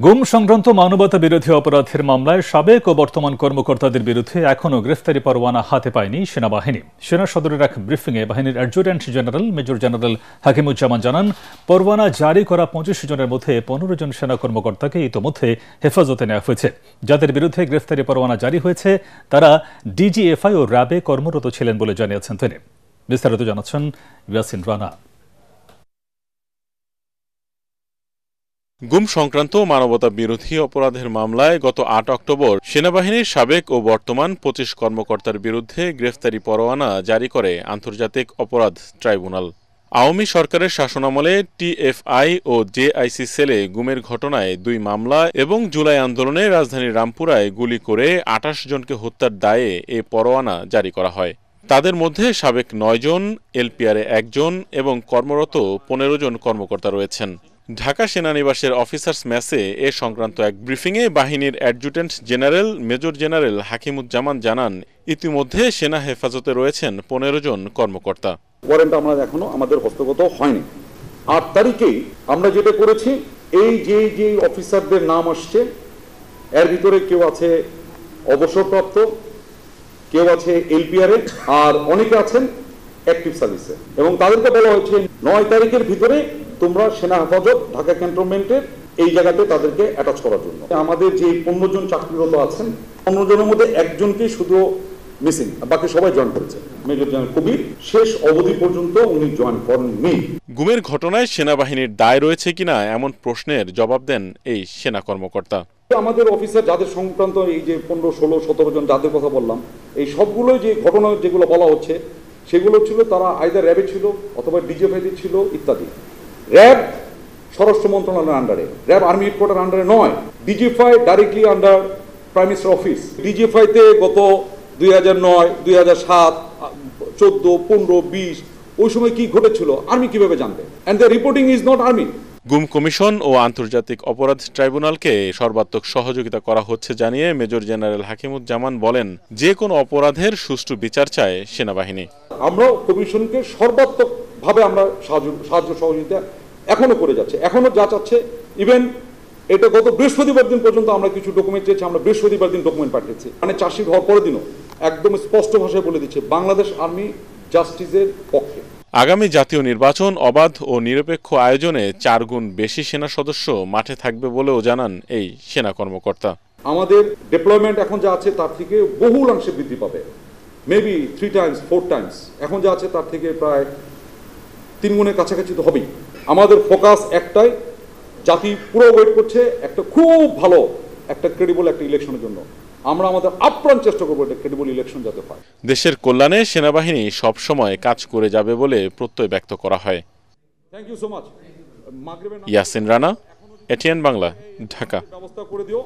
গুম সংক্রান্ত মানবতা বিরোধী অপরাধের মামলায় সাবেক ও বর্তমান কর্মকর্তাদের বিরুদ্ধে এখনও গ্রেফতারি পরোয়ানা হাতে পায়নি সেনাবাহিনী। সেনা সদরের এক ব্রিফিংয়ে বাহিনীর adjutant general major general Hakimuzzaman জানান, পরোয়ানা জারি করা ২৫ জনের মধ্যে ১৫ জন সেনা কর্মকর্তাকে ইতোমধ্যে হেফাজতে নেওয়া হয়েছে। যাদের বিরুদ্ধে গ্রেফতারি পরোয়ানা জারি হয়েছে তারা ডিজিএফআই ও র্যাবে কর্মরত ছিলেন বলে জানিয়েছেন তিনি। বিস্তারিত জানাচ্ছেন ইয়াসিন রানা। গুম সংক্রান্ত মানবতা বিরোধী অপরাধের মামলায় গত ৮ অক্টোবর সেনাবাহিনীর সাবেক ও বর্তমান ২৫ কর্মকর্তার বিরুদ্ধে গ্রেফতারি পরোয়ানা জারি করে আন্তর্জাতিক অপরাধ ট্রাইব্যুনাল। আওয়ামী সরকারের শাসনামলে টিএফআই ও জেআইসি সেলে গুমের ঘটনায় ২ মামলা এবং জুলাই আন্দোলনে রাজধানীর রামপুরায় গুলি করে ২৮ জনকে হত্যার দায়ে এ পরোয়ানা জারি করা হয়। তাদের মধ্যে সাবেক ৯ জন, এলপিআরে ১ জন এবং কর্মরত ১৫ জন কর্মকর্তা রয়েছেন। ঢাকা সেনানিবাসের অফিসার্স মেসে এ সংক্রান্ত এক ব্রিফিংয়ে বাহিনীর adjutant general major general Hakimuzzaman জানান, ইতিমধ্যে সেনা হেফাজতে রয়েছেন ১৫ জন কর্মকর্তা। ওয়ারেন্ট আমরা এখনো আমাদের হস্তগত হয়নি। ৮ তারিখেই আমরা যেটা করেছি, এই যে অফিসারদের নাম আসছে এর ভিতরে কেউ আছে অবসরপ্রাপ্ত, কেউ আছে এলপিআরে, আর অনেকে আছেন অ্যাক্টিভ সার্ভিসে, এবং তাদেরকে বলা হয়েছে ৯ তারিখের ভিতরে তোমরা সেনা হেফাজত ঢাকা ক্যান্টনমেন্টের এই জায়গাতে তাদেরকে অ্যাটাচ করার জন্য। আমাদের যে ১৫ জন চাকরিরত আছেন, ১৫ জনের মধ্যে একজনকেই শুধু মিসিং, বাকি সবাই জয়েন করেছে। মেজর জেনারেল কবির শেষ অবধি পর্যন্ত উনি জয়েন করেননি। গুমের ঘটনায় সেনাবাহিনীর দায় রয়েছে কিনা এমন প্রশ্নের জবাব দেন এই সেনা কর্মকর্তা। আমাদের অফিসার যাদের সংক্রান্ত এই যে ১৫, ১৬, ১৭ জন যাদের কথা বললাম, এই সবগুলো যে ঘটনা যেগুলো বলা হচ্ছে সেগুলো ছিল তারা আইদার র্যাবে ছিল অথবা ডিজিএফআইতে ছিল ইত্যাদি। র্যাব স্বরাষ্ট্র মন্ত্রণালয়ের আন্ডারে, র্যাব আর্মি হেডকোয়ার্টার আন্ডারে নয়। DGFI directly under prime minister office. ডিজিএফআইতে গত ২০০৯, ২০০৭, ১৪, ১৫, ২০ ওই সময় কি ঘটেছিল আর্মি কিভাবে জানবে? And the reporting is not army. গুম কমিশন ও আন্তর্জাতিক অপরাধ ট্রাইব্যুনালকে সর্বাত্মক সহযোগিতা করা হচ্ছে জানিয়ে মেজর জেনারেল হাকিমুজ্জামান বলেন, যে কোনো অপরাধের সুষ্ঠু বিচার চায় সেনাবাহিনী। আমরা কমিশনকে সর্বাত্মক ভাবে আমরা সাহায্য সহযোগিতা এখনো করে যাচ্ছে, এখনো যা চাচ্ছে। ইভেন এটা গত বৃহস্পতিবার দিন পর্যন্ত আমরা কিছু ডকুমেন্ট চেয়েছি, আমরা বৃহস্পতিবার দিন ডকুমেন্ট পাঠিয়েছি। মানে চার্জশিট হওয়ার পরের দিনও একদম স্পষ্ট ভাষায় বলে দিচ্ছে বাংলাদেশ আর্মি জাস্টিসের পক্ষে। আগামী জাতীয় নির্বাচন অবাধ ও নিরপেক্ষ আয়োজনে ৪ গুণ বেশি সেনা সদস্য মাঠে থাকবে বলেও জানান এই সেনা কর্মকর্তা। আমাদের ডিপ্লয়মেন্ট এখন যা আছে তার থেকে বহুলাংশে বৃদ্ধি পাবে, মেবি 3 টাইমস 4 টাইমস। এখন যা আছে তার থেকে প্রায় 3 গুণের কাছাকাছি তো হবেই। আমাদের ফোকাস একটাই, জাতি পুরো ওয়েট করছে একটা খুব ভালো একটা ক্রেডিবল একটা ইলেকশনের জন্য। আমরা আমাদের আপ্রাণ চেষ্টা করবো একটা ক্রেডিবল ইলেকশন যাতে হয়। দেশের কল্যাণে সেনাবাহিনী সবসময় কাজ করে যাবে বলে প্রত্যয় ব্যক্ত করা হয়। Thank you so much. Yasin Rana, ATN Bangla, Dhaka. ব্যবস্থা করে দিও।